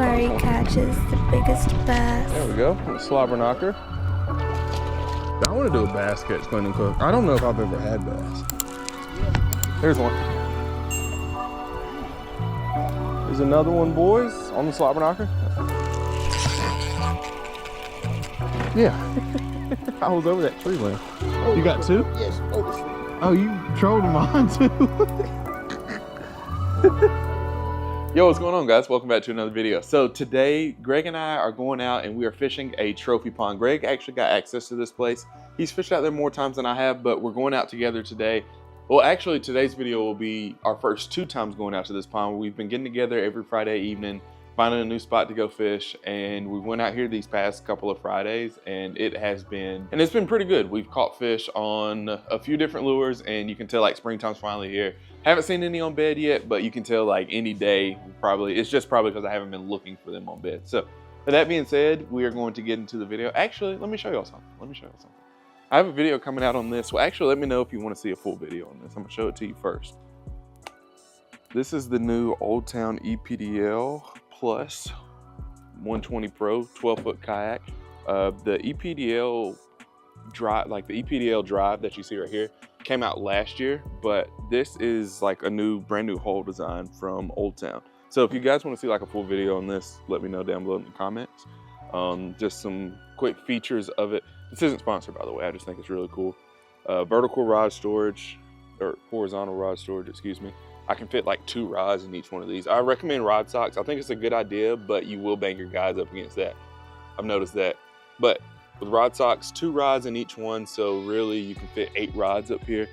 where he catches the biggest bass. There we go, Slobberknocker. I want to do a bass catch, clean and cook. I don't know if I've ever had bass. Here's one. There's another one, boys, on the Slobberknocker. Yeah, I was over that tree limb. You got two? Yes, over tree. Oh, you trolled them on too. Yo, what's going on, guys? Welcome back to another video. So today, Greg and I are going out and we are fishing a trophy pond. Greg actually got access to this place. He's fished out there more times than I have, but we're going out together today. Well, actually, today's video will be our first 2 times going out to this pond. We've been getting together every Friday evening, finding a new spot to go fish, and we went out here these past couple of Fridays, and it's been pretty good. We've caught fish on a few different lures, and you can tell like springtime's finally here. Haven't seen any on bed yet, but you can tell like any day, it's just probably because I haven't been looking for them on bed. So with that being said, we are going to get into the video. Actually, let me show y'all something. I have a video coming out on this. Well, actually, let me know if you want to see a full video on this. I'm gonna show it to you first. This is the new Old Town EPDL Plus 120 Pro 12-foot kayak. The EPDL drive, like the EPDL drive that you see right here, came out last year, but this is like a brand new hull design from Old Town. So if you guys want to see like a full video on this, let me know down below in the comments. Just some quick features of it. This isn't sponsored, by the way. I just think it's really cool. Vertical rod storage, or horizontal rod storage, excuse me. I can fit like 2 rods in each one of these. I recommend rod socks. I think it's a good idea, but you will bang your guys up against that. I've noticed that. But with rod socks, 2 rods in each one, so really you can fit 8 rods up here,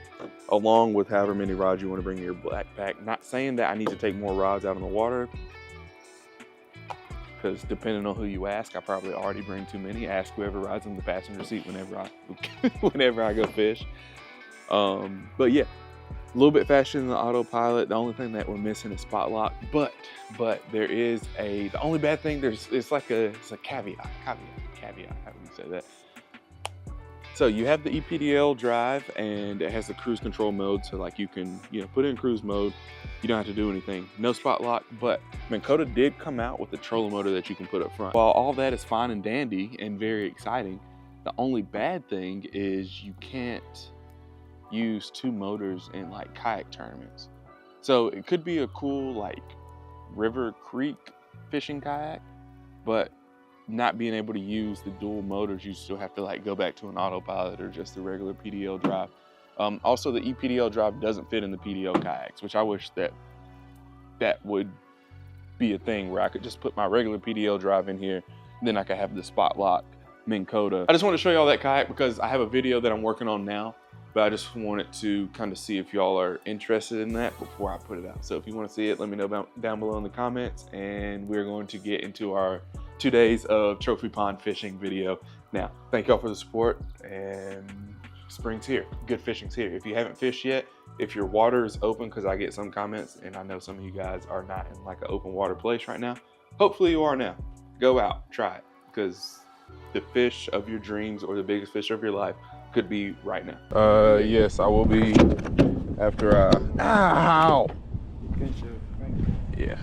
along with however many rods you want to bring in your backpack. Not saying that I need to take more rods out on the water, because depending on who you ask, I probably already bring too many. Ask whoever rides in the passenger seat whenever I go fish. But yeah, a little bit faster than the autopilot. The only thing that we're missing is spot lock, but there is the only bad thing, it's a caveat, how do you say that? So you have the EPDL drive, and it has the cruise control mode, so like you can put it in cruise mode. You don't have to do anything. No spot lock, but Minn Kota did come out with a trolling motor that you can put up front. While all that is fine and dandy and very exciting, the only bad thing is you can't use 2 motors in like kayak tournaments. So it could be a cool like river creek fishing kayak, but not being able to use the dual motors, you still have to like go back to an autopilot or just the regular PDL drive. Also, the EPDL drive doesn't fit in the PDL kayaks, which I wish that would be a thing where I could just put my regular PDL drive in here, and then I could have the spot lock Minn Kota. I just want to show y'all that kayak because I have a video that I'm working on now, but I just wanted to kind of see if y'all are interested in that before I put it out. So if you want to see it, let me know down below in the comments, and we're going to get into our 2 days of trophy pond fishing video. Now, thank y'all for the support, and spring's here. Good fishing's here. If you haven't fished yet, if your water is open, because I get some comments, and I know some of you guys are not in like an open water place right now. Hopefully you are now. Go out, try it, because the fish of your dreams or the biggest fish of your life could be right now. Yes, I will be after ow! Yeah.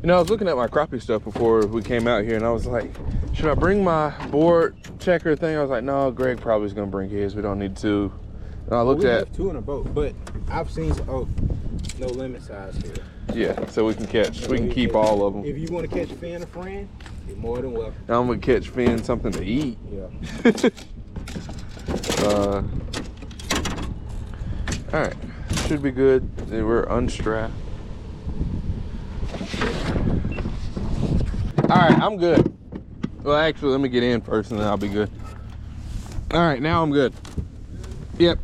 I was looking at my crappie stuff before we came out here, and I was like, should I bring my board checker thing? I was like, no, Greg probably is gonna bring his. We don't need 2. And I looked at 2 in a boat, but I've seen no limit size here. Yeah, so we can keep all of them. If you want to catch Finn a friend, you're more than welcome. I'm gonna catch Finn something to eat. Yeah. All right, should be good. We're unstrapped. All right, I'm good. Well, actually, let me get in first and then I'll be good. All right, now I'm good. Yep.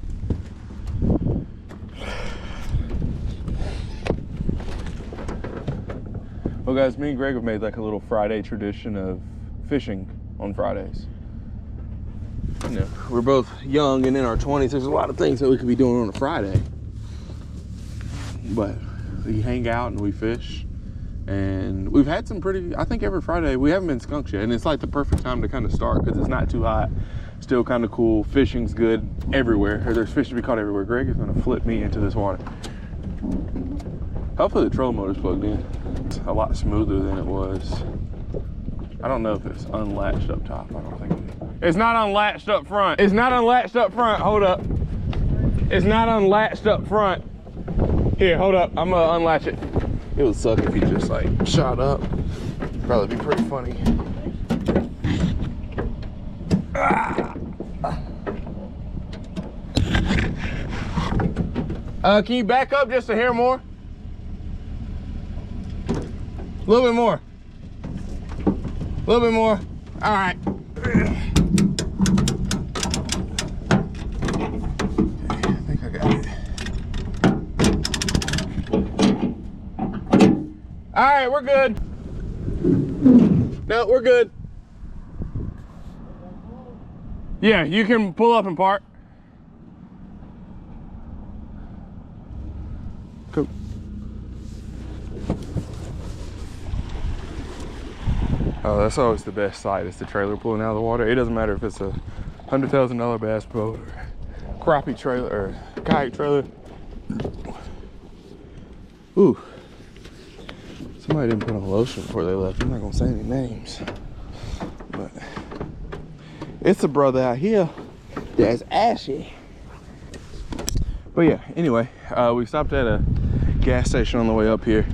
Well, guys, me and Greg have made like a little Friday tradition of fishing on Fridays. We're both young and in our 20s. There's a lot of things that we could be doing on a Friday. But we hang out and we fish. And we've had some I think every Friday, we haven't been skunked yet. And it's like the perfect time to kind of start because it's not too hot. Still kind of cool. Fishing's good everywhere. Or there's fish to be caught everywhere. Greg is going to flip me into this water. Hopefully the trolling motor's plugged in. It's a lot smoother than it was. I don't know if it's unlatched up top. I don't think it is. It's not unlatched up front. It's not unlatched up front. Hold up. It's not unlatched up front. Here, hold up. I'm gonna unlatch it. It would suck if he just like shot up. Probably be pretty funny. Can you back up just a hair more? A little bit more. A little bit more. All right. I think I got it. All right, we're good. No, we're good. Yeah, you can pull up and park. Cool. Oh, that's always the best sight, is the trailer pulling out of the water. It doesn't matter if it's a $100,000 bass boat or crappie trailer or kayak trailer. Ooh. Somebody didn't put on lotion before they left. I'm not gonna say any names. But it's a brother out here that's ashy. But yeah, anyway, we stopped at a gas station on the way up here,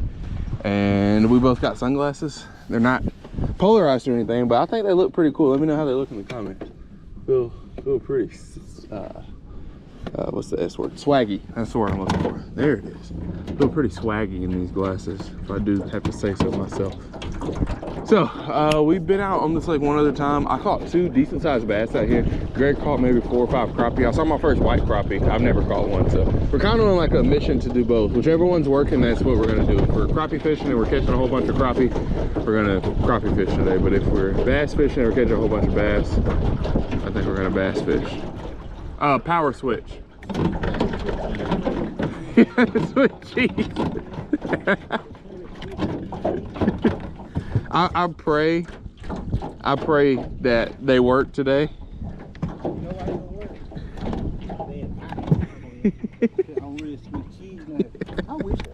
and we both got sunglasses. They're not polarized or anything, but I think they look pretty cool. Let me know how they look in the comments. Feel pretty, what's the S word? Swaggy. That's the word I'm looking for. There it is. Feel pretty swaggy in these glasses, if I do have to say so myself. So, we've been out on this lake one other time. I caught 2 decent sized bass out here. Greg caught maybe 4 or 5 crappie. I saw my first white crappie. I've never caught one, so we're kind of on like a mission to do both. Whichever one's working, that's what we're gonna do. If we're crappie fishing and we're catching a whole bunch of crappie, we're gonna crappie fish today. But if we're bass fishing and we're catching a whole bunch of bass, I think we're gonna bass fish. Power switch. With cheese. I pray that they work today.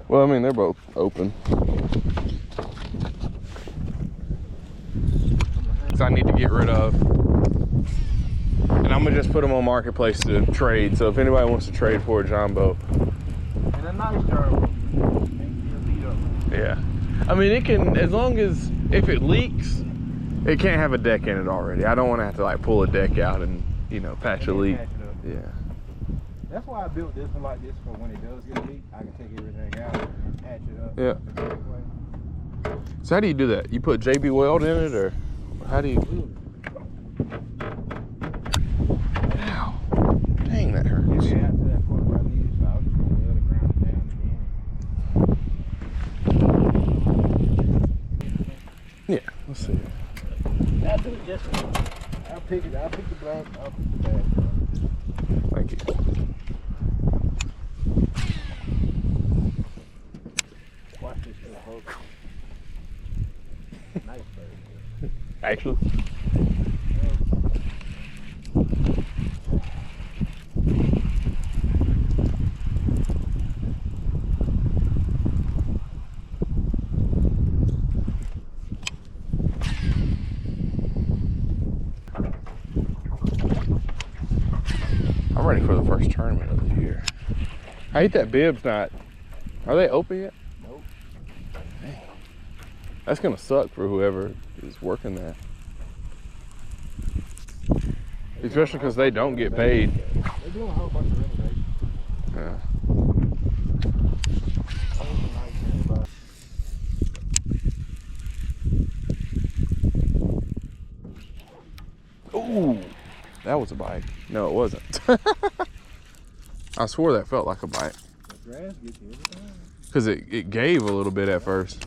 Well, I mean, they're both open. So I need to get rid of, and I'm gonna just put them on Marketplace to trade. So if anybody wants to trade for a jumbo, And a nice jumbo. yeah. I mean, it can, as long as, if it leaks, it can't have a deck in it already. I don't want to have to like pull a deck out and, you know, patch a leak. Yeah. That's why I built this one like this, for when it does get a leak, I can take everything out and patch it up. Yeah. So how do you do that? You put JB Weld in it, or how do you? Ow. Dang, that hurts. Get me out to that point where I need it, so I was just gonna weld the ground down again. Yeah, let's see. I'll do it just one. I'll pick the black, I'll pick the bad. Thank you. Watch this little boat. Nice bird. Actually. I'm ready for the first tournament of the year. I hate that bib's not. Are they open yet? Nope. Dang. That's gonna suck for whoever is working that. Especially because they don't get paid. They're doing a whole bunch of renovations. Yeah. Ooh, that was a bite. No, it wasn't. I swore that felt like a bite. The grass gets you every time. Because it gave a little bit at first.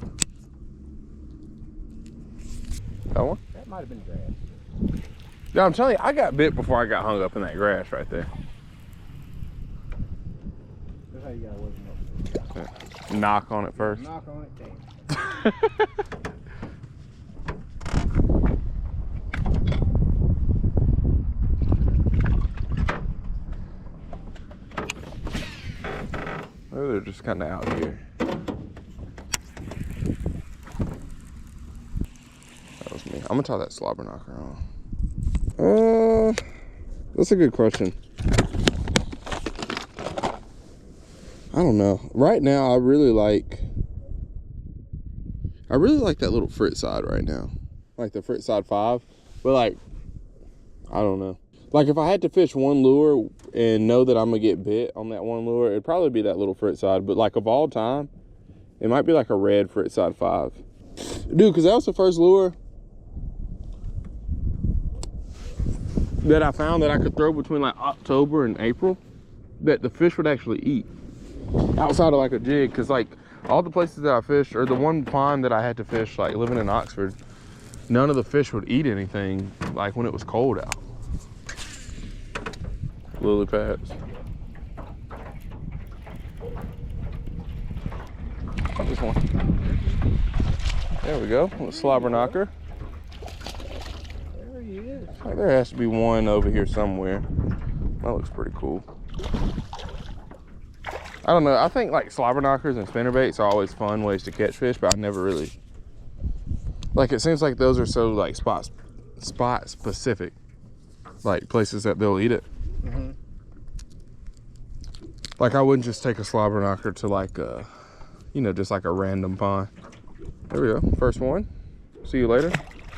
That one? That might have been grass. Yeah, I'm telling you, I got bit before I got hung up in that grass right there. That's how you gotta work them up. Yeah. Knock on it first. Knock on it, damn. Maybe they're just kind of out here. That was me. I'm gonna try that Slobberknocker on. That's a good question. I don't know. Right now, I really like that little Fritz side right now. Like the Fritz side 5. But like, I don't know. Like if I had to fish one lure and know that I'm gonna get bit on that one lure, it'd probably be that little Fritz side. But like of all time, it might be like a red Fritz side 5. Dude, cause that was the first lure that I found that I could throw between like October and April that the fish would actually eat outside of like a jig. Cause like all the places that I fished, or the one pond that I had to fish, like living in Oxford, none of the fish would eat anything like when it was cold out. Lily pads. This one. There we go. Little Slobberknocker. There he is. Oh, there has to be one over here somewhere. That looks pretty cool. I don't know. I think like Slobberknockers and spinnerbaits are always fun ways to catch fish, but I never really, like, it seems like those are so like spot specific, like places that they'll eat it. Mm-hmm. Like I wouldn't just take a Slobberknocker to like you know, just like a random pond. There we go. First one. See you later.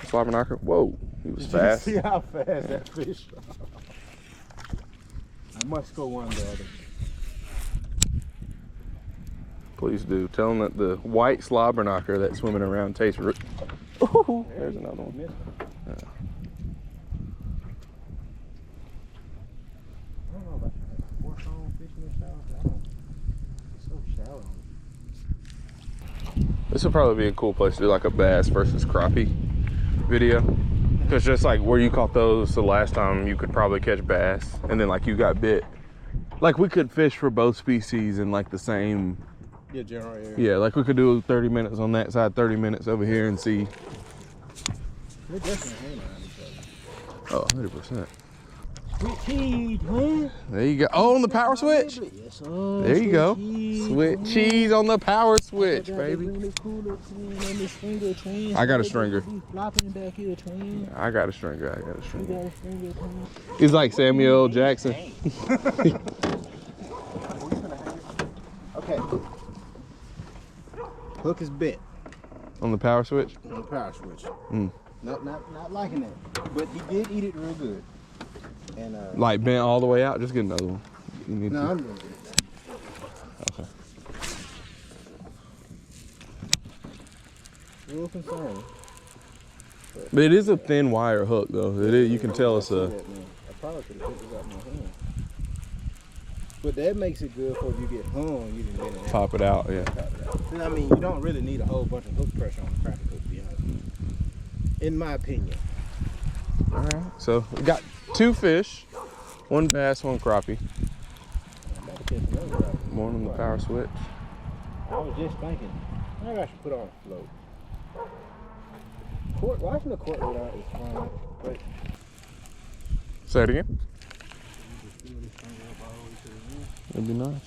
Slobberknocker. Whoa, he was fast. Did you see how fast that fish? I must go one the other. Please do. Tell them that the white Slobberknocker that's swimming around tastes root. Oh, there's another one. Yeah. I don't know about that. Fishing in shallow. It's so shallow. This would probably be a cool place to do like a bass versus crappie video. Because just like where you caught those the last time, you could probably catch bass. And then like you got bit. Like we could fish for both species in like the same. Yeah, general area. Yeah, like we could do 30 minutes on that side, 30 minutes over here and see. They're definitely hanging around each other. Oh, 100%. Sweet cheese, man. There you go. Oh, on the power switch. Yes, sir. There you go. Cheese, Sweet cheese on the power switch, I baby. I I got a stringer. Flopping back here, twin. I got a stringer. I got a You stringer. got a stringer, twin. He's like Samuel L. Jackson. Okay. Hook is bit On the power switch. on the power switch. Mm. Not liking that, but he did eat it real good. And Like bent all the way out. Just get another one. You need no, to. I'm gonna get it. Okay. A little concerned. But it is a thin wire hook though. It is, you can tell it's a. I probably could have picked it up in my hand. But that makes it good for if you get hung, you can get it. Pop it out, yeah. Pop it out. And I mean, you don't really need a whole bunch of hook pressure on the crappie hook, to be honest. In my opinion. All right. So we got 2 fish, 1 bass, 1 crappie. I'm about to catch another crappie. More on the power switch. I was just thinking, maybe I should put on a float. Watching the court without is fun, but Say it again. That'd be nice.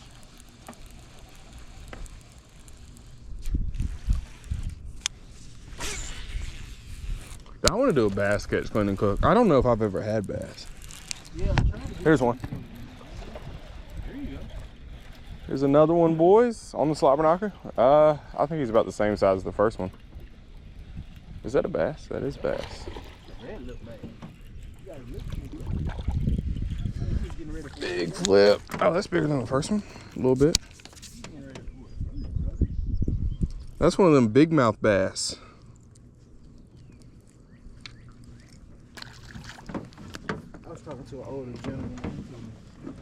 I want to do a bass catch, clean and cook. I don't know if I've ever had bass. yeah, I'm trying to get Here's one. There you go. Here's another one, boys, on the Slobberknocker. I think he's about the same size as the first one. Is that a bass? That is bass. That look bad. You gotta look. Getting ready for Big flip. Oh, that's bigger than the first one. A little bit. getting ready for it. That's one of them big mouth bass. I was talking to an older gentleman.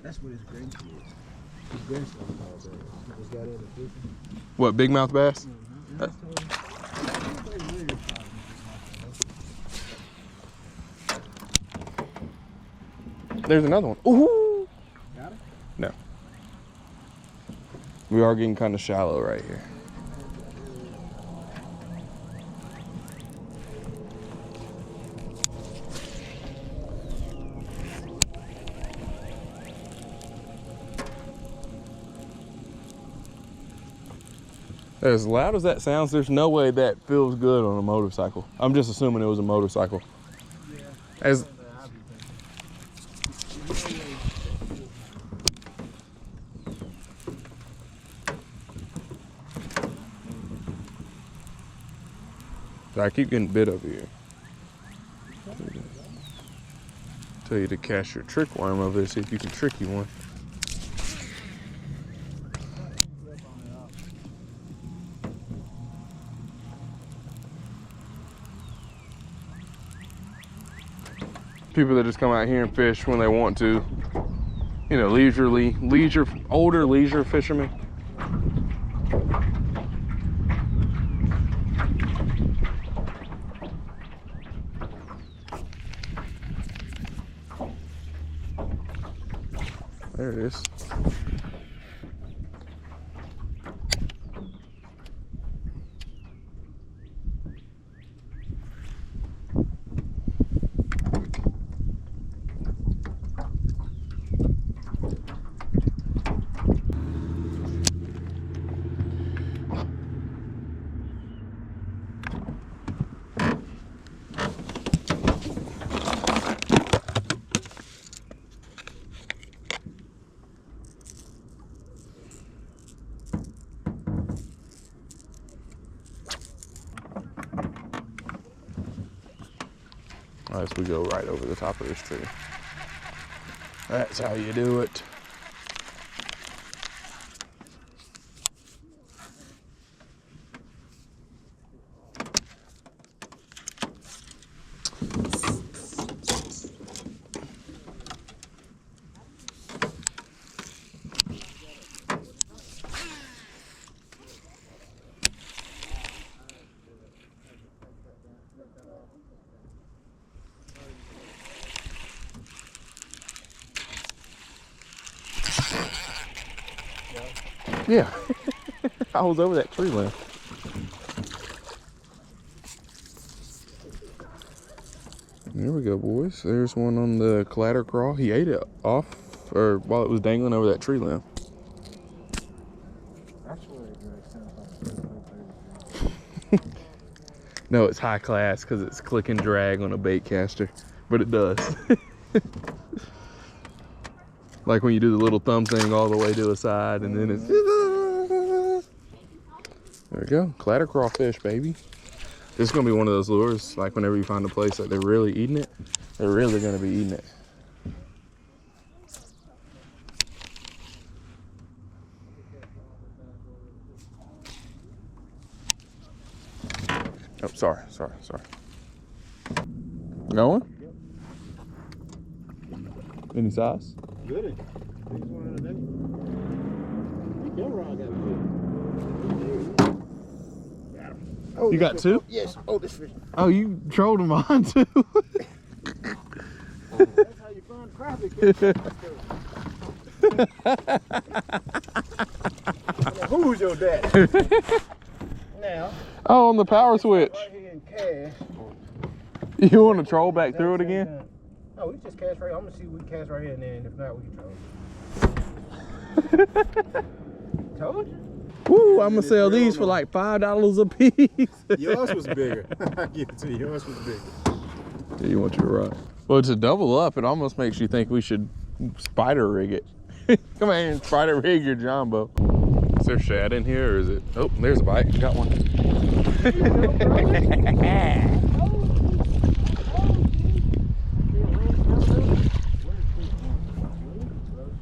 That's what his grandson is. His grandson called that. He just got into fishing. What, big mouth bass? And I told him, There's another one. Ooh. got it? No. We are getting kind of shallow right here. As loud as that sounds, there's no way that feels good on a motorcycle. I'm just assuming it was a motorcycle. Yeah. As I keep getting bit over here. Tell you to cast your trick worm over there, see if you can trick you one. People that just come out here and fish when they want to, you know, older leisure fishermen. There it is. As we go right over the top of this tree. That's how you do it. Yeah, I was over that tree limb. There we go, boys. There's one on the clatter crawl. He ate it off, or while it was dangling over that tree limb. No, it's high class because it's click and drag on a bait caster, but it does. Like when you do the little thumb thing all the way to a side and then it's... There we go, clatter crawfish, baby. This is gonna be one of those lures, like whenever you find a place that they're really eating it, they're really gonna be eating it. Oh, sorry. Going? Any size? Good. Oh, you got two? Yes. Oh, this fish. Oh, you trolled them on too. That's how you find crappie. Now, who's your dad? Now. Oh, on the power switch. Right here in cast. You want to troll back through it again? No, we just cast right here. I'm gonna see if we can cast right here, and then if not, we can troll. Told you. Woo, I'm gonna sell these for like $5 a piece. Yours was bigger. I give it to you. Yours was bigger. Yeah, you want your rod. Well, to double up, it almost makes you think we should spider rig it. Come on and spider rig your jumbo. Is there shad in here, or is it? Oh, there's a bite. Got one.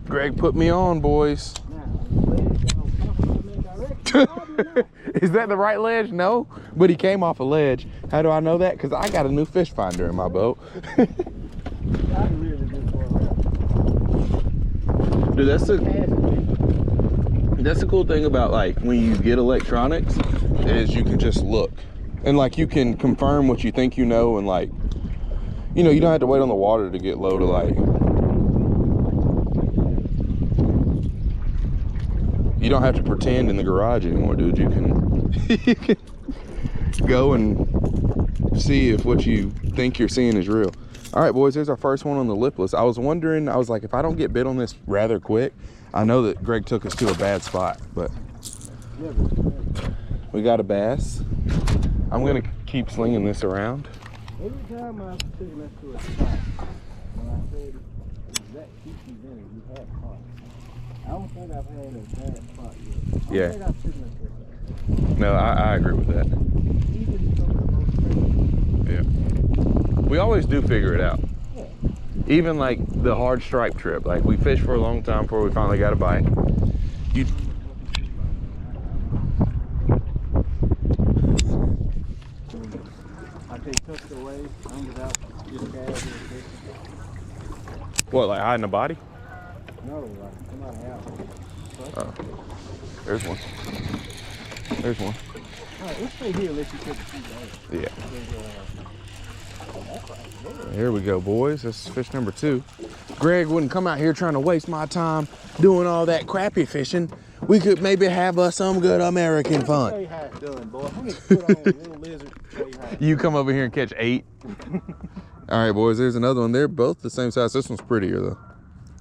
Greg put me on, boys. Is that the right ledge? No, but he came off a ledge. How do I know that? Because I got a new fish finder in my boat. Dude, that's the cool thing about like when you get electronics is you can just look and like you can confirm what you think you know, and like, you know, you don't have to wait on the water to get low to like, you don't have to pretend in the garage anymore, dude. You can, you can go and see if what you think you're seeing is real. All right, boys, there's our first one on the lipless. I was wondering, I was like, if I don't get bit on this rather quick, I know that Greg took us to a bad spot, but We got a bass. I'm gonna keep slinging this around. Every time I've taken us to a spot, when I said exact species in it, you had caught. I don't think I've had a bad spot yet. I Yeah. don't think I've taken us to a spot. No, I agree with that. Even some of the most crazy. Yeah. We always do figure it out. Yeah. Even like the hard stripe trip. Like we fished for a long time before we finally got a bite. You I take tucked away, I'm without just casual fishing. what, like hiding the body? No, like somebody out. Oh. There's one. There's one. Alright, let's stay here unless you take the feet out. Yeah. Here we go, boys. This is fish number 2. Greg wouldn't come out here trying to waste my time doing all that crappie fishing. We could maybe have us some good American Show fun. you how it's done, boy. I'm gonna put on a little lizard to show you how it's You come over here and catch 8. All right, boys, there's another one. They're both the same size. This one's prettier, though.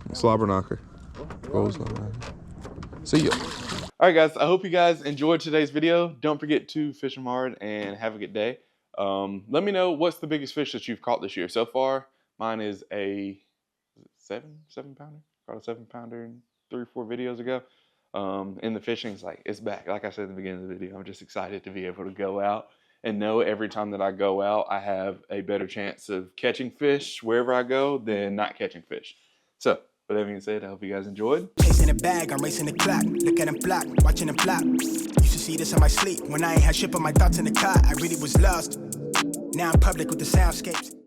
Slobberknocker. See ya. All right, guys, I hope you guys enjoyed today's video. Don't forget to fish them hard and have a good day. Let me know what's the biggest fish that you've caught this year. So far, mine is a 7-pounder. Caught a 7-pounder 3 or 4 videos ago. And the fishing's like, it's back. Like I said at the beginning of the video, I'm just excited to be able to go out and know every time that I go out, I have a better chance of catching fish wherever I go than not catching fish. So, with that being said, I hope you guys enjoyed. Chasing the bag, I'm racing the clock. Look at him block, watching him flop. Used to see this in my sleep. When I ain't had shit on my thoughts in the car, I really was lost. Now I'm public with the soundscapes.